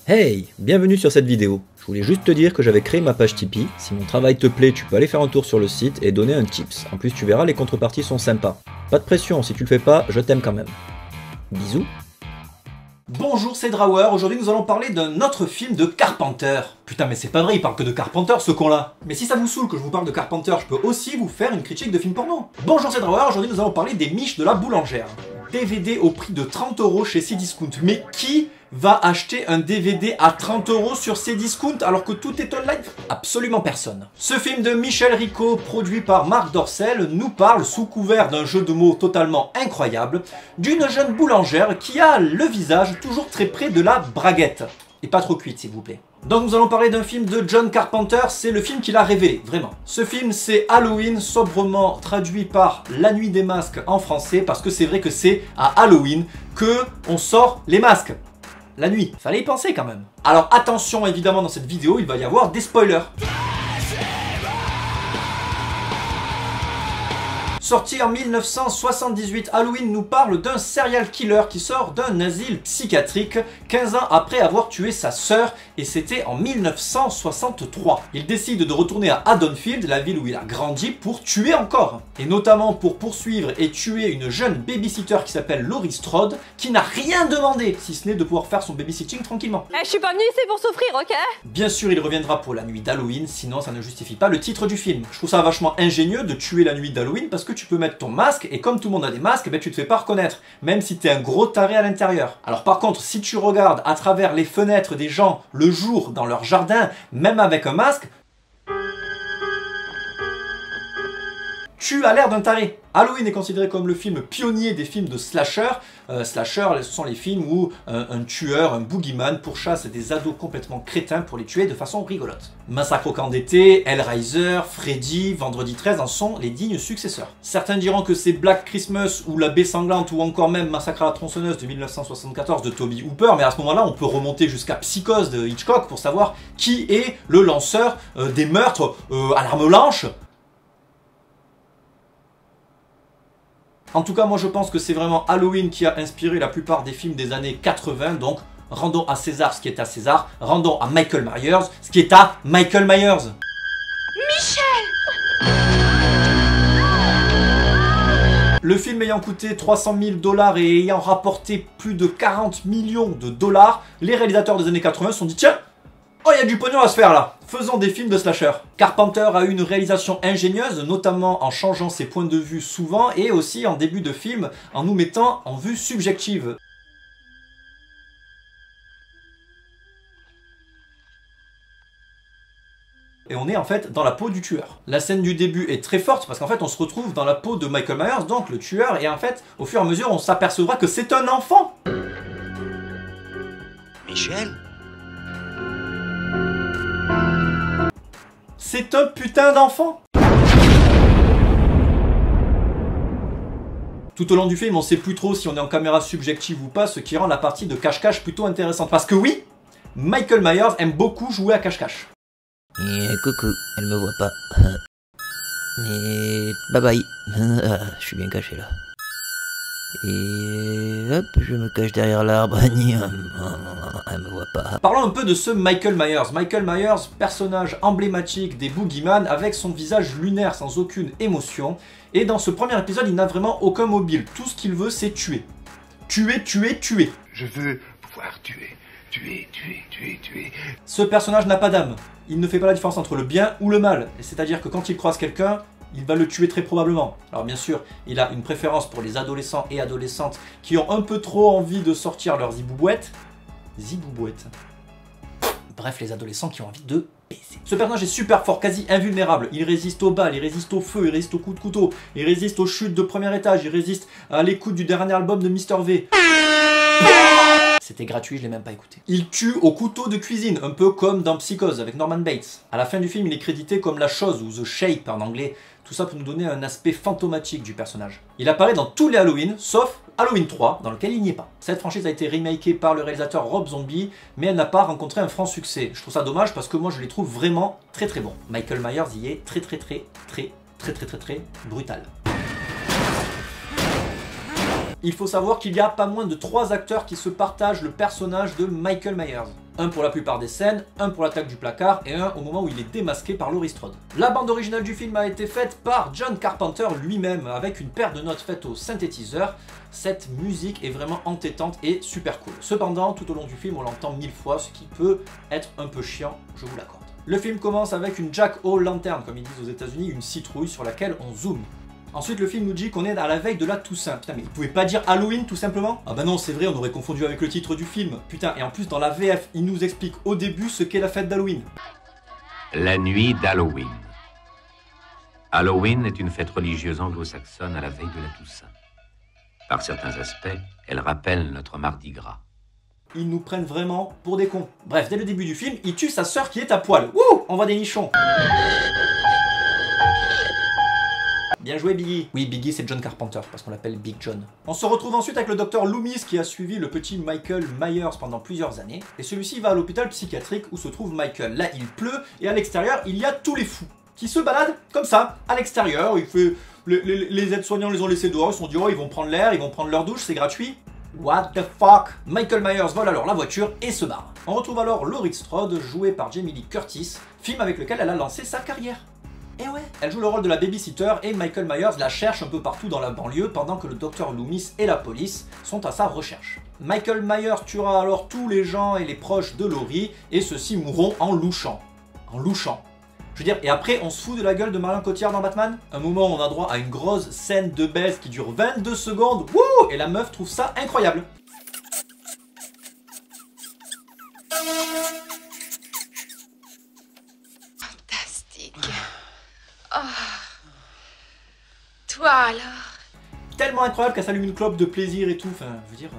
Hey, bienvenue sur cette vidéo. Je voulais juste te dire que j'avais créé ma page Tipeee. Si mon travail te plaît, tu peux aller faire un tour sur le site et donner un tips. En plus, tu verras, les contreparties sont sympas. Pas de pression, si tu le fais pas, je t'aime quand même. Bisous. Bonjour, c'est Drawer. Aujourd'hui, nous allons parler d'un autre film de Carpenter. Putain, mais c'est pas vrai, il parle que de Carpenter, ce con-là. Mais si ça vous saoule que je vous parle de Carpenter, je peux aussi vous faire une critique de film porno. Bonjour, c'est Drawer. Aujourd'hui, nous allons parler des miches de la boulangère. DVD au prix de 30 € chez Cdiscount. Mais qui va acheter un DVD à 30 € sur Cdiscount alors que tout est online? Absolument personne. Ce film de Michel Rico, produit par Marc Dorcel, nous parle, sous couvert d'un jeu de mots totalement incroyable, d'une jeune boulangère qui a le visage toujours très près de la braguette. Et pas trop cuite, s'il vous plaît. Donc nous allons parler d'un film de John Carpenter, c'est le film qui l'a révélé, vraiment. Ce film c'est Halloween, sobrement traduit par La Nuit des Masques en français, parce que c'est vrai que c'est à Halloween que on sort les masques. La nuit, fallait y penser quand même. Alors attention, évidemment dans cette vidéo il va y avoir des spoilers. Sorti en 1978, Halloween nous parle d'un serial killer qui sort d'un asile psychiatrique 15 ans après avoir tué sa sœur, et c'était en 1963. Il décide de retourner à Haddonfield, la ville où il a grandi, pour tuer encore. Et notamment pour poursuivre et tuer une jeune babysitter qui s'appelle Laurie Strode, qui n'a rien demandé, si ce n'est de pouvoir faire son babysitting tranquillement. Je suis pas venu ici pour souffrir, ok? Bien sûr, il reviendra pour la nuit d'Halloween, sinon ça ne justifie pas le titre du film. Je trouve ça vachement ingénieux de tuer la nuit d'Halloween parce que tu peux mettre ton masque et comme tout le monde a des masques, ben, tu te fais pas reconnaître, même si t'es un gros taré à l'intérieur. Alors par contre, si tu regardes à travers les fenêtres des gens le jour dans leur jardin, même avec un masque, tu as l'air d'un taré. Halloween est considéré comme le film pionnier des films de slasher. Slasher, ce sont les films où un tueur, un boogeyman, pourchasse des ados complètement crétins pour les tuer de façon rigolote. Massacre au camp d'été, Hellraiser, Freddy, Vendredi 13 en sont les dignes successeurs. Certains diront que c'est Black Christmas ou La Baie Sanglante ou encore même Massacre à la tronçonneuse de 1974 de Toby Hooper, mais à ce moment-là on peut remonter jusqu'à Psychose de Hitchcock pour savoir qui est le lanceur des meurtres à l'arme blanche. En tout cas, moi je pense que c'est vraiment Halloween qui a inspiré la plupart des films des années 80, donc rendons à César ce qui est à César, rendons à Michael Myers ce qui est à Michael Myers. Michel! Le film ayant coûté 300 000 $ et ayant rapporté plus de 40 millions de dollars, les réalisateurs des années 80 se sont dit tiens, oh, il y a du pognon à se faire là, faisons des films de slasher. Carpenter a eu une réalisation ingénieuse, notamment en changeant ses points de vue souvent et aussi en début de film en nous mettant en vue subjective. Et on est en fait dans la peau du tueur. La scène du début est très forte parce qu'en fait on se retrouve dans la peau de Michael Myers, donc le tueur, et en fait au fur et à mesure on s'apercevra que c'est un enfant. Michel? C'est un putain d'enfant. Tout au long du film, on sait plus trop si on est en caméra subjective ou pas, ce qui rend la partie de cache-cache plutôt intéressante. Parce que oui, Michael Myers aime beaucoup jouer à cache-cache. Coucou, elle me voit pas. Mais bye bye. Je suis bien caché là. Et hop, je me cache derrière l'arbre. Elle me voit pas. Parlons un peu de ce Michael Myers. Michael Myers, personnage emblématique des boogeyman avec son visage lunaire sans aucune émotion. Et dans ce premier épisode, il n'a vraiment aucun mobile. Tout ce qu'il veut, c'est tuer. Tuer, tuer, tuer. Je veux pouvoir tuer. Tuer, tuer, tuer, tuer. Ce personnage n'a pas d'âme. Il ne fait pas la différence entre le bien ou le mal. C'est-à-dire que quand il croise quelqu'un, il va le tuer très probablement. Alors bien sûr, il a une préférence pour les adolescents et adolescentes qui ont un peu trop envie de sortir leurs ziboubouettes. Ziboubouettes. Bref, les adolescents qui ont envie de baiser. Ce personnage est super fort, quasi invulnérable. Il résiste aux balles, il résiste au feu, il résiste aux coups de couteau, il résiste aux chutes de premier étage, il résiste à l'écoute du dernier album de Mr V. C'était gratuit, je l'ai même pas écouté. Il tue au couteau de cuisine, un peu comme dans Psychose avec Norman Bates. À la fin du film, il est crédité comme la chose, ou The Shape en anglais. Tout ça pour nous donner un aspect fantomatique du personnage. Il apparaît dans tous les Halloween, sauf Halloween 3, dans lequel il n'y est pas. Cette franchise a été remakée par le réalisateur Rob Zombie, mais elle n'a pas rencontré un franc succès. Je trouve ça dommage parce que moi je les trouve vraiment très très bons. Michael Myers y est très brutal. Il faut savoir qu'il y a pas moins de 3 acteurs qui se partagent le personnage de Michael Myers. Un pour la plupart des scènes, un pour l'attaque du placard et un au moment où il est démasqué par Laurie Strode. La bande originale du film a été faite par John Carpenter lui-même avec une paire de notes faites au synthétiseur. Cette musique est vraiment entêtante et super cool. Cependant, tout au long du film, on l'entend 1000 fois, ce qui peut être un peu chiant, je vous l'accorde. Le film commence avec une Jack-o'-lantern, comme ils disent aux États-Unis, une citrouille sur laquelle on zoome. Ensuite, le film nous dit qu'on est à la veille de la Toussaint. Putain, mais il pouvait pas dire Halloween tout simplement? Ah bah non, c'est vrai, on aurait confondu avec le titre du film. Putain, et en plus, dans la VF, il nous explique au début ce qu'est la fête d'Halloween. La nuit d'Halloween. Halloween est une fête religieuse anglo-saxonne à la veille de la Toussaint. Par certains aspects, elle rappelle notre Mardi Gras. Ils nous prennent vraiment pour des cons. Bref, dès le début du film, il tue sa sœur qui est à poil. Wouh! On voit des nichons. Bien joué Biggie. Oui, Biggie c'est John Carpenter, parce qu'on l'appelle Big John. On se retrouve ensuite avec le docteur Loomis qui a suivi le petit Michael Myers pendant plusieurs années. Et celui-ci va à l'hôpital psychiatrique où se trouve Michael. Là, il pleut et à l'extérieur, il y a tous les fous qui se baladent comme ça, à l'extérieur. Il fait... Les aides-soignants les ont laissés dehors, ils se sont dit oh, ils vont prendre l'air, ils vont prendre leur douche, c'est gratuit. What the fuck? Michael Myers vole alors la voiture et se barre. On retrouve alors Laurie Strode, jouée par Jamie Lee Curtis, film avec lequel elle a lancé sa carrière. Et ouais, elle joue le rôle de la babysitter et Michael Myers la cherche un peu partout dans la banlieue pendant que le docteur Loomis et la police sont à sa recherche. Michael Myers tuera alors tous les gens et les proches de Laurie et ceux-ci mourront en louchant. En louchant. Je veux dire, et après on se fout de la gueule de Marion Cotillard dans Batman. Un moment on a droit à une grosse scène de baise qui dure 22 secondes. Wouh! Et la meuf trouve ça incroyable. Fantastique. Oh. Toi alors? Tellement incroyable qu'elle s'allume une clope de plaisir et tout. Enfin, je veux dire,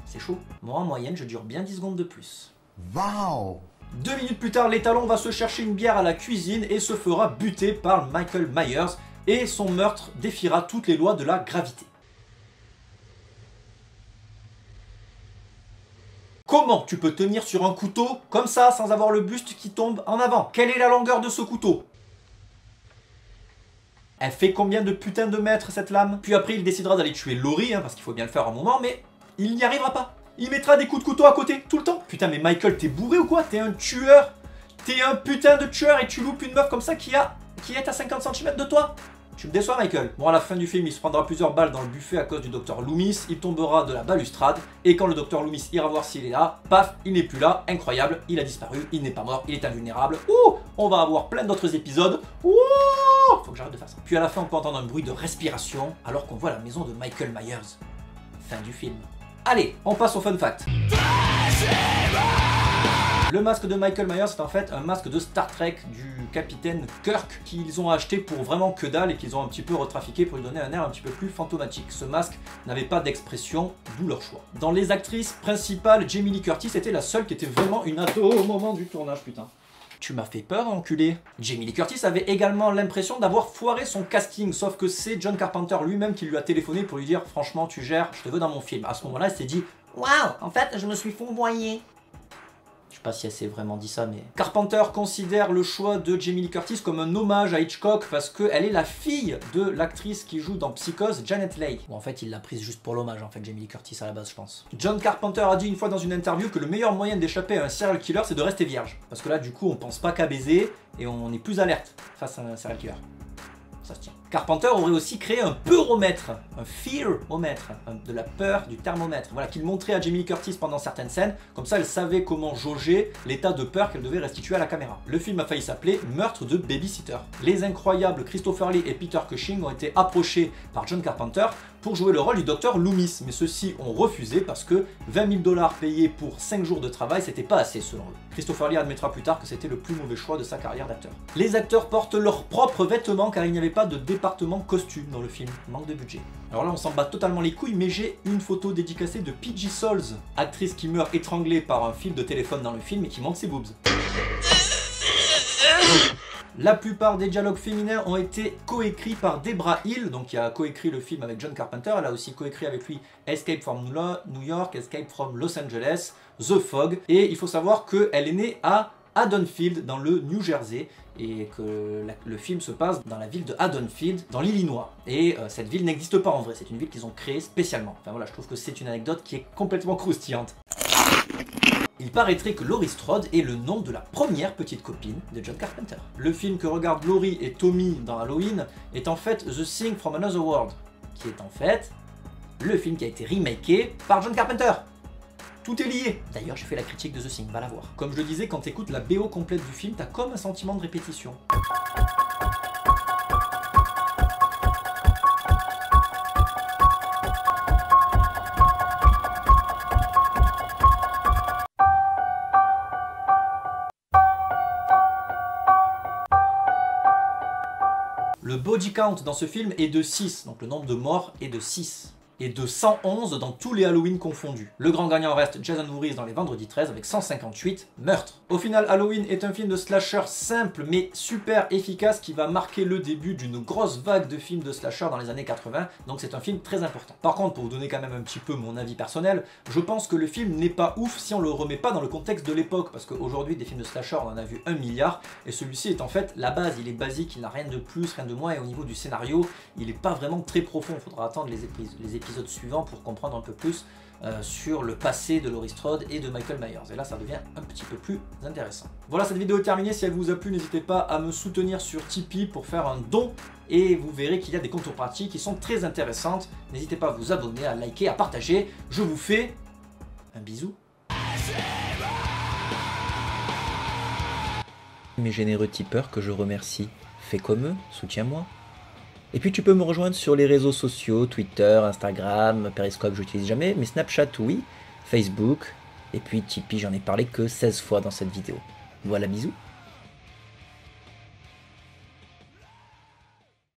c'est chaud. Moi en moyenne je dure bien 10 secondes de plus. Waouh! 2 minutes plus tard, l'étalon va se chercher une bière à la cuisine et se fera buter par Michael Myers et son meurtre défiera toutes les lois de la gravité. Comment tu peux tenir sur un couteau comme ça sans avoir le buste qui tombe en avant? Quelle est la longueur de ce couteau? Elle fait combien de putain de mètres cette lame? Puis après il décidera d'aller tuer Laurie, parce qu'il faut bien le faire un moment, mais il n'y arrivera pas. Il mettra des coups de couteau à côté, tout le temps. Putain mais Michael, t'es bourré ou quoi? T'es un tueur. T'es un putain de tueur et tu loupes une meuf comme ça qui est à 50 cm de toi. Tu me déçois Michael. Bon à la fin du film, il se prendra plusieurs balles dans le buffet à cause du docteur Loomis. Il tombera de la balustrade. Et quand le docteur Loomis ira voir s'il est là, paf, il n'est plus là. Incroyable, il a disparu, il n'est pas mort, il est invulnérable. Ouh, on va avoir plein d'autres épisodes. Ouh, faut que j'arrête de faire ça. Puis à la fin, on peut entendre un bruit de respiration alors qu'on voit la maison de Michael Myers. Fin du film. Allez, on passe au fun fact. Le masque de Michael Myers c'est en fait un masque de Star Trek du capitaine Kirk qu'ils ont acheté pour vraiment que dalle et qu'ils ont un petit peu retrafiqué pour lui donner un air un petit peu plus fantomatique. Ce masque n'avait pas d'expression, d'où leur choix. Dans les actrices principales, Jamie Lee Curtis était la seule qui était vraiment une ado au moment du tournage, putain. Tu m'as fait peur, enculé. Jamie Lee Curtis avait également l'impression d'avoir foiré son casting, sauf que c'est John Carpenter lui-même qui lui a téléphoné pour lui dire « Franchement, tu gères, je te veux dans mon film ». À ce moment-là, elle s'est dit « Waouh, en fait, je me suis fourvoyé ». Je sais pas si elle s'est vraiment dit ça, mais... Carpenter considère le choix de Jamie Lee Curtis comme un hommage à Hitchcock parce qu'elle est la fille de l'actrice qui joue dans Psychose, Janet Leigh. Bon, en fait, il l'a prise juste pour l'hommage, en fait, Jamie Lee Curtis à la base, je pense. John Carpenter a dit une fois dans une interview que le meilleur moyen d'échapper à un serial killer, c'est de rester vierge. Parce que là, du coup, on pense pas qu'à baiser et on est plus alerte face à un serial killer. Ça se tient. Carpenter aurait aussi créé un peuromètre, un fearomètre, de la peur du thermomètre, voilà, qu'il montrait à Jamie Lee Curtis pendant certaines scènes, comme ça elle savait comment jauger l'état de peur qu'elle devait restituer à la caméra. Le film a failli s'appeler Meurtre de Babysitter. Les incroyables Christopher Lee et Peter Cushing ont été approchés par John Carpenter pour jouer le rôle du docteur Loomis, mais ceux-ci ont refusé parce que 20 000 $ payés pour 5 jours de travail, c'était pas assez selon eux. Christopher Lee admettra plus tard que c'était le plus mauvais choix de sa carrière d'acteur. Les acteurs portent leurs propres vêtements car il n'y avait pas de département costume dans le film, manque de budget. Alors là on s'en bat totalement les couilles, mais j'ai une photo dédicacée de Peggy Souls, actrice qui meurt étranglée par un fil de téléphone dans le film et qui montre ses boobs. La plupart des dialogues féminins ont été coécrits par Debra Hill, donc qui a coécrit le film avec John Carpenter. Elle a aussi coécrit avec lui Escape from New York, Escape from Los Angeles, The Fog. Et il faut savoir qu'elle est née à Haddonfield, dans le New Jersey, et que le film se passe dans la ville de Haddonfield, dans l'Illinois. Et cette ville n'existe pas en vrai, c'est une ville qu'ils ont créée spécialement. Enfin voilà, je trouve que c'est une anecdote qui est complètement croustillante. Il paraîtrait que Laurie Strode est le nom de la première petite copine de John Carpenter. Le film que regardent Laurie et Tommy dans Halloween est en fait The Thing from Another World, qui est en fait le film qui a été remaké par John Carpenter. Tout est lié. D'ailleurs, j'ai fait la critique de The Thing, va la voir. Comme je le disais, quand tu écoutes la BO complète du film, t'as comme un sentiment de répétition. Le body count dans ce film est de 6, donc le nombre de morts est de 6. Et de 111 dans tous les Halloween confondus. Le grand gagnant reste Jason Voorhees dans les Vendredi 13 avec 158 meurtres. Au final, Halloween est un film de slasher simple mais super efficace qui va marquer le début d'une grosse vague de films de slasher dans les années 80, donc c'est un film très important. Par contre, pour vous donner quand même un petit peu mon avis personnel, je pense que le film n'est pas ouf si on le remet pas dans le contexte de l'époque, parce qu'aujourd'hui des films de slasher on en a vu 1 milliard, et celui-ci est en fait la base, il est basique, il n'a rien de plus, rien de moins, et au niveau du scénario, il n'est pas vraiment très profond, il faudra attendre les épisodes suivants pour comprendre un peu plus sur le passé de Laurie Strode et de Michael Myers. Et là, ça devient un petit peu plus intéressant. Voilà, cette vidéo est terminée. Si elle vous a plu, n'hésitez pas à me soutenir sur Tipeee pour faire un don. Et vous verrez qu'il y a des contreparties qui sont très intéressantes. N'hésitez pas à vous abonner, à liker, à partager. Je vous fais un bisou. Mes généreux tipeurs que je remercie, fais comme eux, soutiens-moi. Et puis tu peux me rejoindre sur les réseaux sociaux, Twitter, Instagram, Periscope j'utilise jamais, mais Snapchat oui, Facebook, et puis Tipeee j'en ai parlé que 16 fois dans cette vidéo. Voilà, bisous.